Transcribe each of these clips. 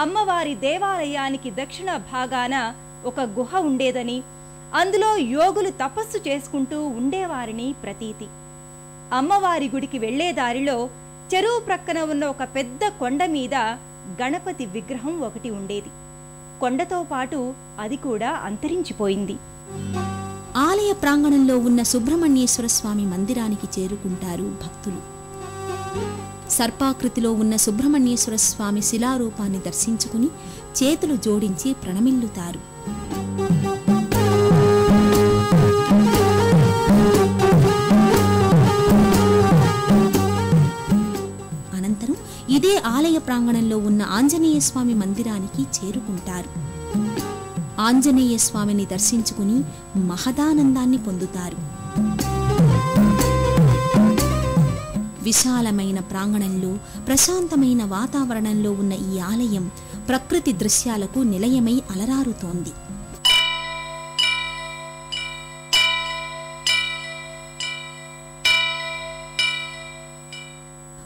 అమ్మవారి దేవాలయానికి దక్షిణ భాగాన ఒక గుహ ఉండేదని, అందులో యోగులు తపస్సు చేసుకుంటూ ఉండేవారని ప్రతీతి. అమ్మవారి గుడికి వెళ్లే దారిలో చెరువు ప్రక్కన ఉన్న ఒక పెద్ద కొండ మీద గణపతి విగ్రహం ఒకటి ఉండేది. కొండతో పాటు అది కూడా అంతరించిపోయింది. ఆలయ ప్రాంగణంలో ఉన్న సుబ్రహ్మణ్యేశ్వర స్వామి మందిరానికి చేరుకుంటారు భక్తులు. సర్పాకృతిలో ఉన్న సుబ్రహ్మణ్యేశ్వర స్వామి శిలారూపాన్ని దర్శించుకుని చేతులు జోడించి ప్రణమిల్లుతారు. అనంతరం ఇదే ఆలయ ప్రాంగణంలో ఉన్న ఆంజనేయ స్వామి మందిరానికి చేరుకుంటారు. ఆంజనేయ స్వామిని దర్శించుకుని మహదానందాన్ని పొందుతారు. విశాలమైన ప్రాంగణంలో ప్రశాంతమైన వాతావరణంలో ఉన్న ఈ ఆలయం ప్రకృతి దృశ్యాలకు నిలయమై అలరారుతోంది.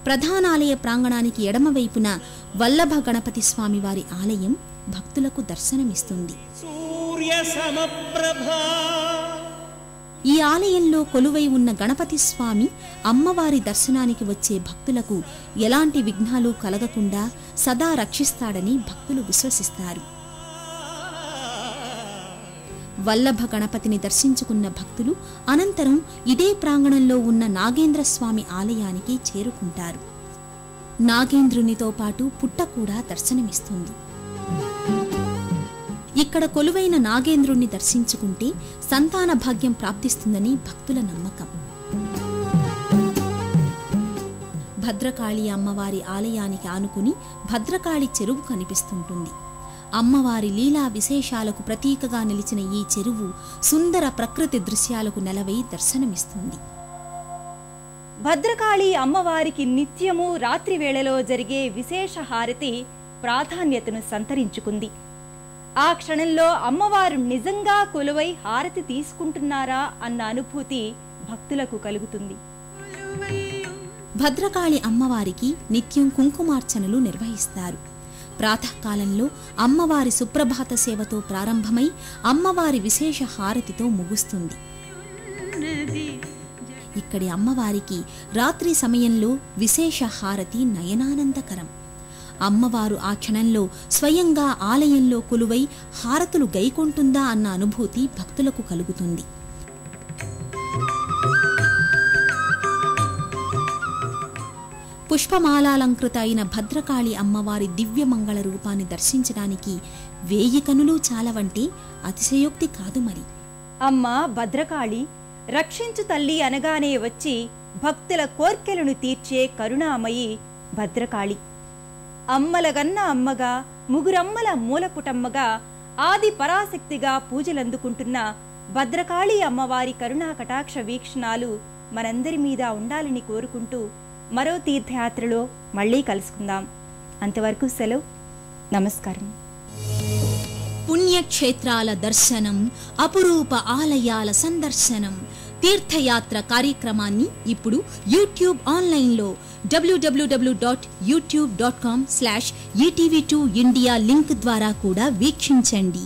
ప్రధానాలయ ప్రాంగణానికి ఎడమవైపున వల్లభ గణపతి స్వామి వారి ఆలయం భక్తులకు దర్శనమిస్తుంది. ఈ ఆలయంలో కొలువై ఉన్న గణపతి స్వామి అమ్మవారి దర్శనానికి వచ్చే భక్తులకు ఎలాంటి విఘ్నాలు కలగకుండా సదా రక్షిస్తాడని భక్తులు విశ్వసిస్తారు. వల్లభ గణపతిని దర్శించుకున్న భక్తులు అనంతరం ఇదే ప్రాంగణంలో ఉన్న నాగేంద్ర స్వామి ఆలయానికి చేరుకుంటారు. నాగేంద్రునితో పాటు పుట్ట కూడా దర్శనమిస్తుంది. ఇక్కడ కొలువైన నాగేంద్రుణ్ణి దర్శించుకుంటే సంతాన భాగ్యం ప్రాప్తిస్తుందని భక్తుల నమ్మకం. భద్రకాళి అమ్మవారి ఆలయానికి ఆనుకుని భద్రకాళి చెరువు కనిపిస్తుంటుంది. అమ్మవారి లీలా విశేషాలకు ప్రతీకగా నిలిచిన ఈ చెరువు సుందర ప్రకృతి దృశ్యాలకు నెలవై దర్శనమిస్తుంది. భద్రకాళి అమ్మవారికి నిత్యము రాత్రి వేళలో జరిగే విశేష హారతి ప్రాధాన్యతను సంతరించుకుంది. ఆ క్షణంలో అమ్మవారు నిజంగా కొలువై హారతి తీసుకుంటున్నారా అన్న అనుభూతి భక్తులకు కలుగుతుంది. భద్రకాళి అమ్మవారికి నిత్యం కుంకుమార్చనలు నిర్వహిస్తారు. ప్రాతకాలంలో అమ్మవారి సుప్రభాత సేవతో ప్రారంభమై అమ్మవారి విశేష హారతితో ముగుస్తుంది. ఇక్కడి అమ్మవారికి రాత్రి సమయంలో విశేష హారతి నయనానందకరం. అమ్మవారు ఆ క్షణంలో స్వయంగా ఆలయంలో కొలువై హారతులు గైకొంటుందా అన్న అనుభూతి భక్తులకు కలుగుతుంది. పుష్పమాలాలంకృత అయిన భద్రకాళి అమ్మవారి దివ్యమంగళ రూపాన్ని దర్శించడానికి 1000 కనులు చాలవంటే అతిశయోక్తి కాదు మరి. అమ్మ భద్రకాళి రక్షించు తల్లి అనగానే వచ్చి భక్తుల కోర్కెలను తీర్చే కరుణామయి భద్రకాళి. అమ్మలగన్న అమ్మగా, ముగురమ్మల మూలపుటమ్మగా, ఆది పరాశక్తిగా పూజలందుకుంటున్న భద్రకాళి అమ్మవారి కరుణా కటాక్ష వీక్షణాలు మనందరి మీద ఉండాలని కోరుకుంటూ మరో తీర్థయాత్రలో మళ్ళీ కలుసుకుందాం. అంతవరకు సెలవు. నమస్కారం. పుణ్యక్షేత్రాల దర్శనం, అపురూప ఆలయాల సందర్శనం, తీర్థయాత్ర కార్యక్రమాన్ని ఇప్పుడు యూట్యూబ్ ఆన్లైన్లో www.youtube.com/etv2india లింక్ ద్వారా కూడా వీక్షించండి.